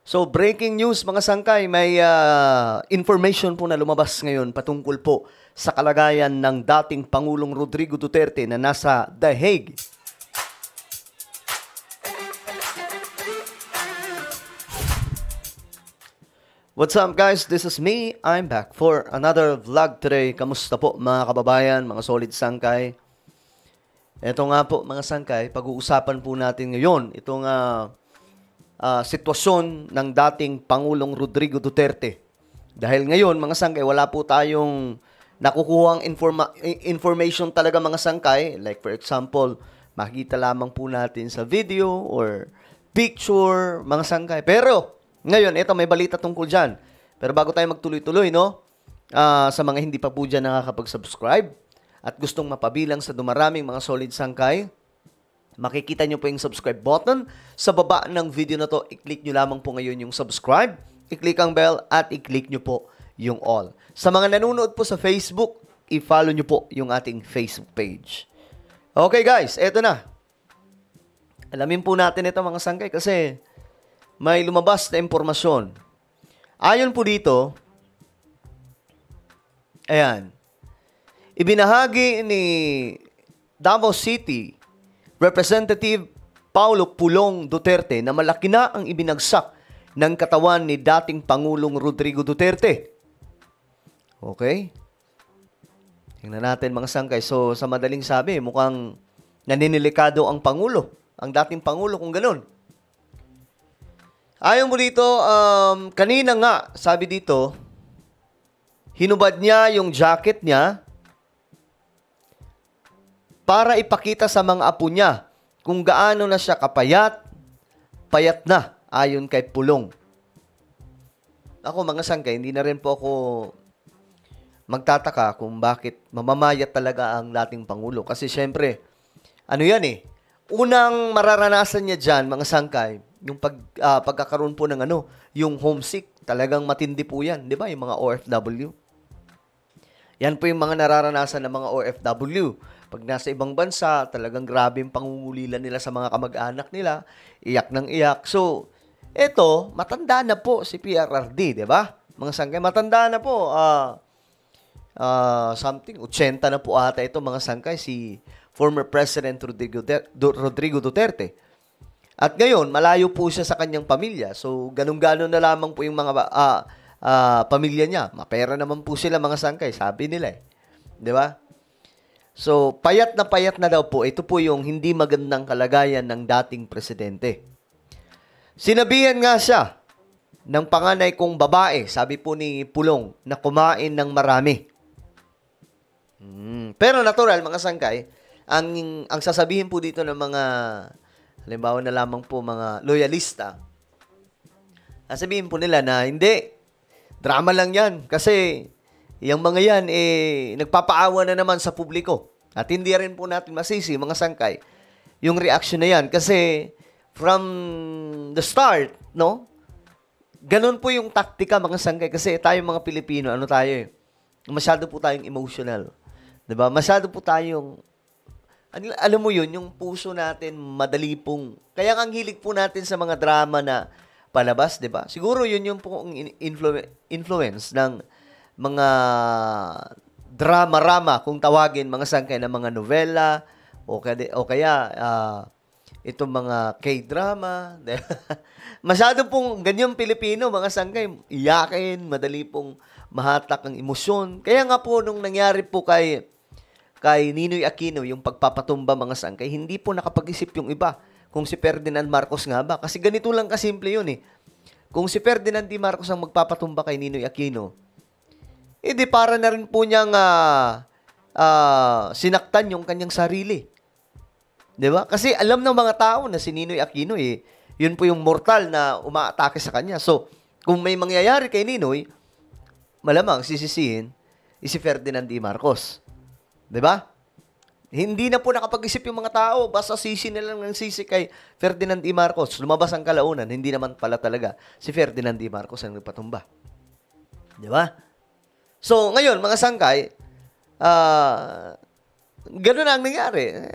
So, breaking news mga sangkay, may information po na lumabas ngayon patungkol po sa kalagayan ng dating Pangulong Rodrigo Duterte na nasa The Hague. What's up guys? This is me. I'm back for another vlog today. Kamusta po mga kababayan, mga solid sangkay? Ito nga po mga sangkay, pag-uusapan po natin ngayon itong sitwasyon ng dating Pangulong Rodrigo Duterte. Dahil ngayon, mga sangkay, wala po tayong nakukuhang information talaga mga sangkay. Like for example, makita lamang po natin sa video or picture, mga sangkay. Pero, ngayon, ito may balita tungkol dyan. Pero bago tayo magtuloy-tuloy, no? Sa mga hindi pa po dyan nakakapag-subscribe at gustong mapabilang sa dumaraming mga solid sangkay, makikita nyo po yung subscribe button. Sa baba ng video na to, i-click nyo lamang po ngayon yung subscribe, i-click ang bell, at i-click nyo po yung all. Sa mga nanonood po sa Facebook, i-follow nyo po yung ating Facebook page. Okay guys, eto na. Alamin po natin ito mga sangkay kasi may lumabas na impormasyon. Ayon po dito, ayan, ibinahagi ni Davao City Representative Paulo Pulong Duterte na malaki na ang ibinagsak ng katawan ni dating Pangulong Rodrigo Duterte. Okay? Tingnan natin mga sangkay. So, sa madaling sabi, mukhang naninilikado ang Pangulo. Ang dating Pangulo kung ganun. Ayon mo dito, kanina nga, sabi dito, hinubad niya yung jacket niya para ipakita sa mga apo niya kung gaano na siya kapayat, payat na, ayon kay Pulong. Ako mga sangkay, hindi na rin po ako magtataka kung bakit mamamayat talaga ang dating Pangulo. Kasi syempre, ano yan eh, unang mararanasan niya dyan, mga sangkay, yung pagkakaroon po ng yung homesick, talagang matindi po yan, di ba? Yung mga OFW. Yan po yung mga nararanasan ng mga OFW. Pag nasa ibang bansa, talagang grabe yung pangungulilan nila sa mga kamag-anak nila. Iyak ng iyak. So, eto, matanda na po si PRRD, di ba? Mga sangkay, matanda na po. Something, 80 na po ata ito, mga sangkay, si former President Rodrigo Duterte. At ngayon, malayo po siya sa kanyang pamilya. So, ganun-ganon na lamang po yung mga pamilya niya. Mapera naman po sila, mga sangkay, sabi nila eh. Di ba? So, payat na daw po. Ito po yung hindi magandang kalagayan ng dating presidente. Sinabihan nga siya ng panganay kong babae, sabi po ni Pulong, na kumain ng marami. Pero natural, mga sangkay, ang sasabihin po dito ng mga, halimbawa na lamang po mga loyalista, sasabihin po nila na hindi, drama lang yan. Kasi yung mga yan, nagpapaawa na naman sa publiko. At hindi rin po natin masisi, mga sangkay, yung reaction na yan. Kasi, from the start, no? Ganun po yung taktika, mga sangkay. Kasi tayo mga Pilipino, ano tayo eh? Masyado po tayong emotional. Diba? Masyado po tayong, alam mo yun, yung puso natin, madali pong, kaya ang hilig po natin sa mga drama na palabas, diba? Siguro yun yung pong influence ng mga drama-rama, kung tawagin, mga sangkay na mga novela, o kaya itong mga K-drama. Masyado pong ganyang Pilipino, mga sangkay, iyakin, madali pong mahatak ang emosyon. Kaya nga po, nung nangyari po kay Ninoy Aquino, yung pagpapatumba, mga sangkay, hindi po nakapag-isip yung iba kung si Ferdinand Marcos nga ba. Kasi ganito lang kasimple yun eh. Kung si Ferdinand D. Marcos ang magpapatumba kay Ninoy Aquino, di para na rin po niyang sinaktan yung kanyang sarili. Di ba? Kasi alam ng mga tao na si Ninoy Aquino, yun po yung mortal na umaatake sa kanya. So, kung may mangyayari kay Ninoy, malamang sisisihin si Ferdinand D. Marcos. Di ba? Hindi na po nakapag-isip yung mga tao. Basta sisi na lang ng sisi kay Ferdinand D. Marcos. Lumabas ang kalaunan. Hindi naman pala talaga si Ferdinand D. Marcos ang nagpatumba. Di ba? So, ngayon, mga sangkay, gano'n ang nangyari.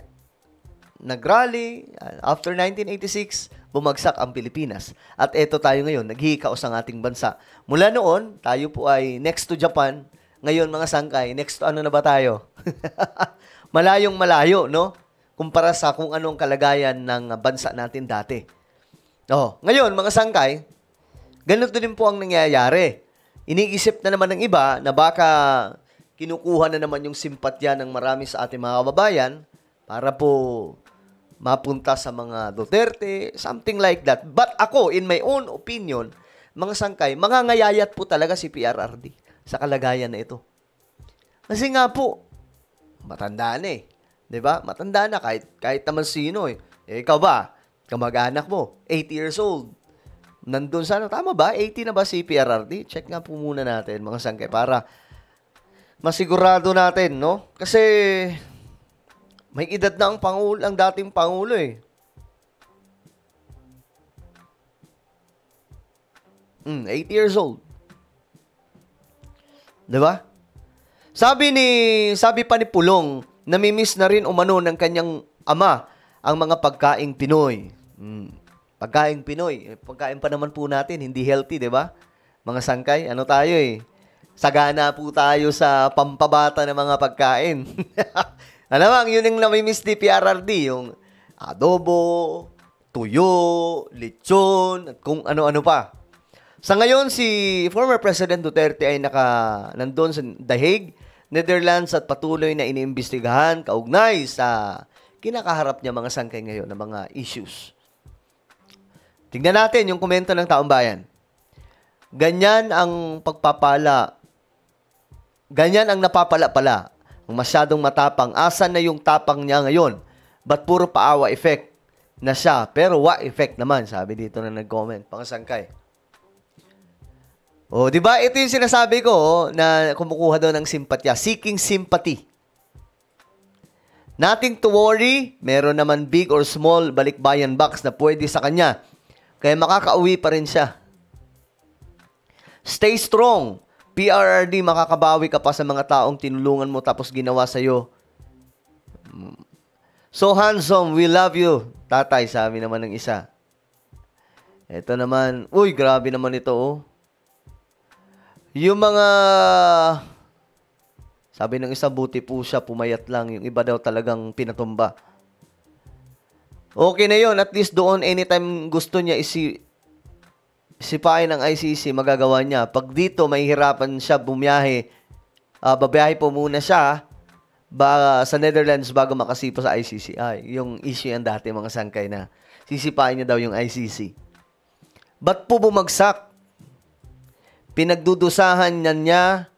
Nag-rally, after 1986, bumagsak ang Pilipinas. At eto tayo ngayon, naghihikaos ang ating bansa. Mula noon, tayo po ay next to Japan. Ngayon, mga sangkay, next to ano na ba tayo? Malayong malayo, no? Kumpara sa kung anong kalagayan ng bansa natin dati. Ngayon, mga sangkay, ganito din po ang nangyayari. Iniisip na naman ng iba na baka kinukuha na naman yung simpatya ng marami sa ating mga kababayan para po mapunta sa mga Duterte, something like that. But ako, in my own opinion, mga sangkay, mangangayayat po talaga si PRRD sa kalagayan na ito. Kasi nga po, matanda na eh. 'Di ba? Matanda na kahit naman sino eh. Ikaw ba? Kamag-anak mo, 80 years old. Nandun sa tama ba? 80 na ba si PRRD? Check nga po muna natin, mga sangkay, para masigurado natin, no? Kasi may edad na ang dating pangulo eh. 80 years old. 'Di ba? Sabi pa ni Pulong, namimiss na rin umano ng kanyang ama ang mga pagkaing Pinoy. Pagkaing Pinoy. Pagkain pa naman po natin, hindi healthy, di ba? Mga sangkay, ano tayo eh? Sagana po tayo sa pampabata ng mga pagkain. Alam mo, yun yung namimiss ni PRRD, yung adobo, tuyo, lechon, at kung ano-ano pa. Sa ngayon, si former President Duterte ay nandun sa The Hague, Netherlands, at patuloy na iniimbestigahan kaugnay sa kinakaharap niya mga sangkay ngayon na mga issues. Tingnan natin yung komento ng taong bayan. Ganyan ang pagpapala. Ganyan ang napapala pala. Ang masyadong matapang. Asan na yung tapang niya ngayon? Ba't puro paawa effect na siya? Pero wa effect naman, sabi dito na nag-comment. Pangasangkay. Di ba? Ito yung sinasabi ko na kumukuha daw ng simpatya. Seeking sympathy. Nothing to worry. Meron naman big or small balikbayan box na pwede sa kanya. Kaya makakauwi pa rin siya. Stay strong. PRRD, makakabawi ka pa sa mga taong tinulungan mo tapos ginawa sa'yo. So handsome, we love you. Tatay, sabi naman ng isa. Ito naman, uy, grabe naman ito, oh. Yung mga, sabi ng isa, buti po siya, pumayat lang. Yung iba daw talagang pinatumba. Okay na yun. At least doon, anytime gusto niya isipain ng ICC, magagawa niya. Pag dito, mahihirapan siya bumiyahe. Babiyahe po muna siya sa Netherlands bago makasipa sa ICC. Yung issue yan dati, mga sangkay, na sisipain niya daw yung ICC. Ba't po bumagsak? Pinagdudusahan niya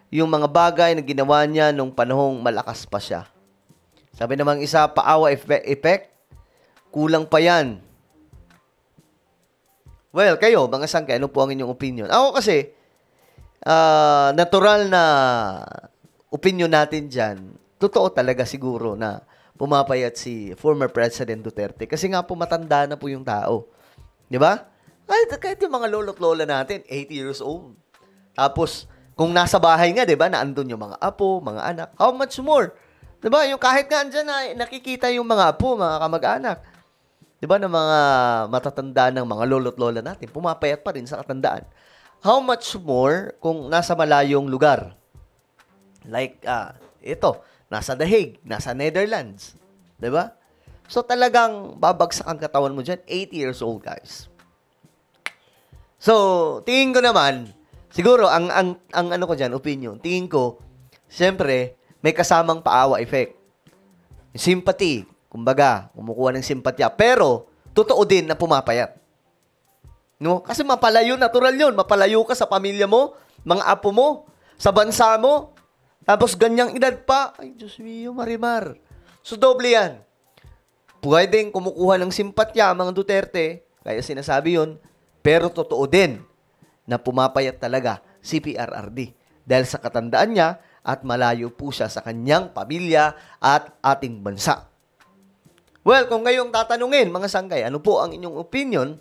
yung mga bagay na ginawa niya nung panahong malakas pa siya. Sabi namang isa, paawa effect, kulang pa yan. Well, kayo, mga sangkay, ano po ang inyong opinion? Ako kasi, natural na opinion natin dyan, totoo talaga siguro na pumapayat si former President Duterte. Kasi nga po, matanda na po yung tao. Di ba? Kahit yung mga lolo't lola natin, 80 years old. Tapos, kung nasa bahay nga, di ba, naandun yung mga apo, mga anak, how much more? Di ba? Yung kahit nga andyan na nakikita yung mga apo, mga kamag-anak. Di ba, ng mga matatanda ng mga lolo't lola natin, pumapayat pa rin sa katandaan. How much more kung nasa malayong lugar? Like, ito, nasa The Hague, nasa Netherlands. Di ba? So, talagang babagsak ang katawan mo dyan, 80 years old, guys. So, tingin ko naman, siguro, ang ano ko dyan, opinion, tingin ko, siyempre, may kasamang paawa effect. Sympathy, kumbaga, kumukuha ng simpatya. Pero, totoo din na pumapayat. No? Kasi mapalayo, natural yun. Mapalayo ka sa pamilya mo, mga apo mo, sa bansa mo, tapos ganyang edad pa. Ay, Diyos mio, Marimar. So, doble yan. Pwedeng kumukuha ng simpatya mga Duterte, kaya sinasabi yun, pero totoo din na pumapayat talaga si PRRD dahil sa katandaan niya at malayo po siya sa kanyang pamilya at ating bansa. Well, kung ngayong tatanungin, mga sangkay, ano po ang inyong opinion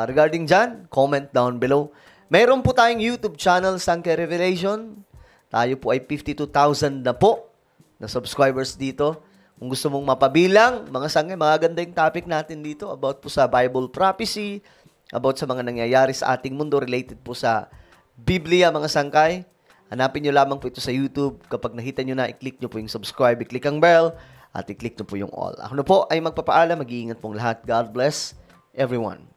regarding dyan? Comment down below. Mayroon po tayong YouTube channel, Sangkay Revelation. Tayo po ay 52,000 na po na subscribers dito. Kung gusto mong mapabilang, mga sangay, magaganda yung topic natin dito about po sa Bible prophecy, about sa mga nangyayari sa ating mundo related po sa Biblia, mga sangkay. Hanapin nyo lamang po ito sa YouTube. Kapag nakita nyo na, i-click nyo po yung subscribe, i-click ang bell, at i-click nyo po yung all. Ako na po ay magpapaalam. Mag-iingat pong lahat. God bless everyone.